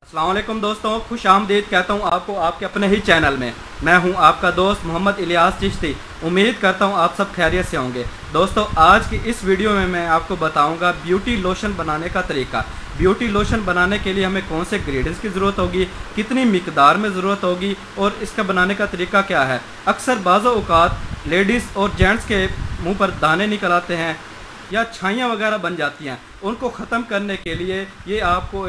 अस्सलाम वालेकुम दोस्तों, खुश आमदीद कहता हूँ आपको आपके अपने ही चैनल में। मैं हूँ आपका दोस्त मोहम्मद इलियास चिश्ती। उम्मीद करता हूँ आप सब खैरियत से होंगे। दोस्तों, आज की इस वीडियो में मैं आपको बताऊँगा ब्यूटी लोशन बनाने का तरीका। ब्यूटी लोशन बनाने के लिए हमें कौन से इंग्रेडिएंट्स की ज़रूरत होगी, कितनी मिकदार में ज़रूरत होगी और इसका बनाने का तरीका क्या है। अक्सर बाज़ औक़ात लेडीज़ और जेंट्स के मुँह पर दाने निकल आते हैं या छाइयाँ वगैरह बन जाती हैं। उनको ख़त्म करने के लिए ये आपको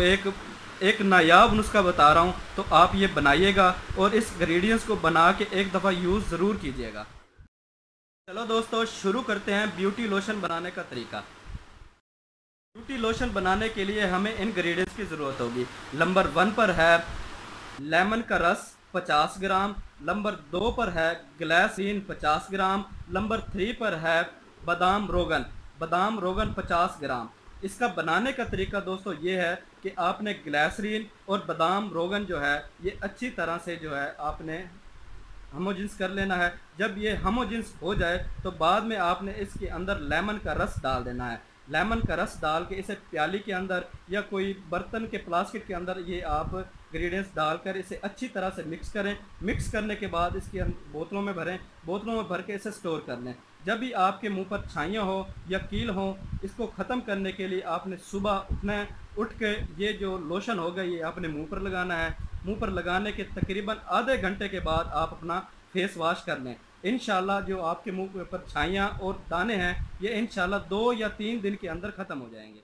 एक नायाब नुस्खा बता रहा हूँ, तो आप ये बनाइएगा और इस इंग्रेडिएंट्स को बना के एक दफ़ा यूज़ ज़रूर कीजिएगा। चलो दोस्तों, शुरू करते हैं ब्यूटी लोशन बनाने का तरीका। ब्यूटी लोशन बनाने के लिए हमें इन इंग्रेडिएंट्स की ज़रूरत होगी। नंबर 1 पर है लेमन का रस 50 ग्राम, नंबर 2 पर है ग्लिसरीन 50 ग्राम, नंबर 3 पर है बादाम रोगन 50 ग्राम। इसका बनाने का तरीका दोस्तों ये है कि आपने ग्लिसरीन और बादाम रोगन जो है ये अच्छी तरह से जो है आपने होमोजेंस कर लेना है। जब ये होमोजेंस हो जाए तो बाद में आपने इसके अंदर लेमन का रस डाल देना है। लेमन का रस डाल के इसे प्याली के अंदर या कोई बर्तन के प्लास्टिक के अंदर ये आप इंग्रेडिएंट्स डालकर इसे अच्छी तरह से मिक्स करें। मिक्स करने के बाद इसकी बोतलों में भरें, बोतलों में भर के इसे स्टोर कर लें। जब भी आपके मुंह पर छाइयाँ हो या कील हो, इसको ख़त्म करने के लिए आपने सुबह उठना है। उठ के ये जो लोशन होगा ये आपने मुंह पर लगाना है। मुंह पर लगाने के तकरीबन आधे घंटे के बाद आप अपना फेस वॉश कर लें। इंशाल्लाह जो आपके मुंह पर छाइयाँ और दाने हैं ये इंशाल्लाह 2 या 3 दिन के अंदर ख़त्म हो जाएंगे।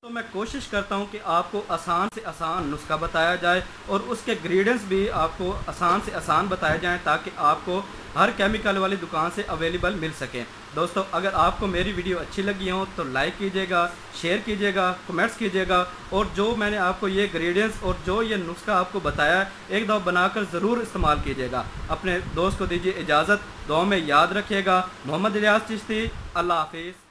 तो मैं कोशिश करता हूं कि आपको आसान से आसान नुस्खा बताया जाए और उसके इंग्रेडिएंट्स भी आपको आसान से आसान बताए जाएं ताकि आपको हर केमिकल वाली दुकान से अवेलेबल मिल सकें। दोस्तों, अगर आपको मेरी वीडियो अच्छी लगी हो तो लाइक कीजिएगा, शेयर कीजिएगा, कमेंट्स कीजिएगा और जो मैंने आपको ये इंग्रेडिएंट्स और जो ये नुस्खा आपको बताया है एक दफ़ा बनाकर ज़रूर इस्तेमाल कीजिएगा। अपने दोस्त को दीजिए इजाज़त, दुआ में याद रखिएगा। मोहम्मद इलियास चिश्ती, अल्लाह हाफिज़।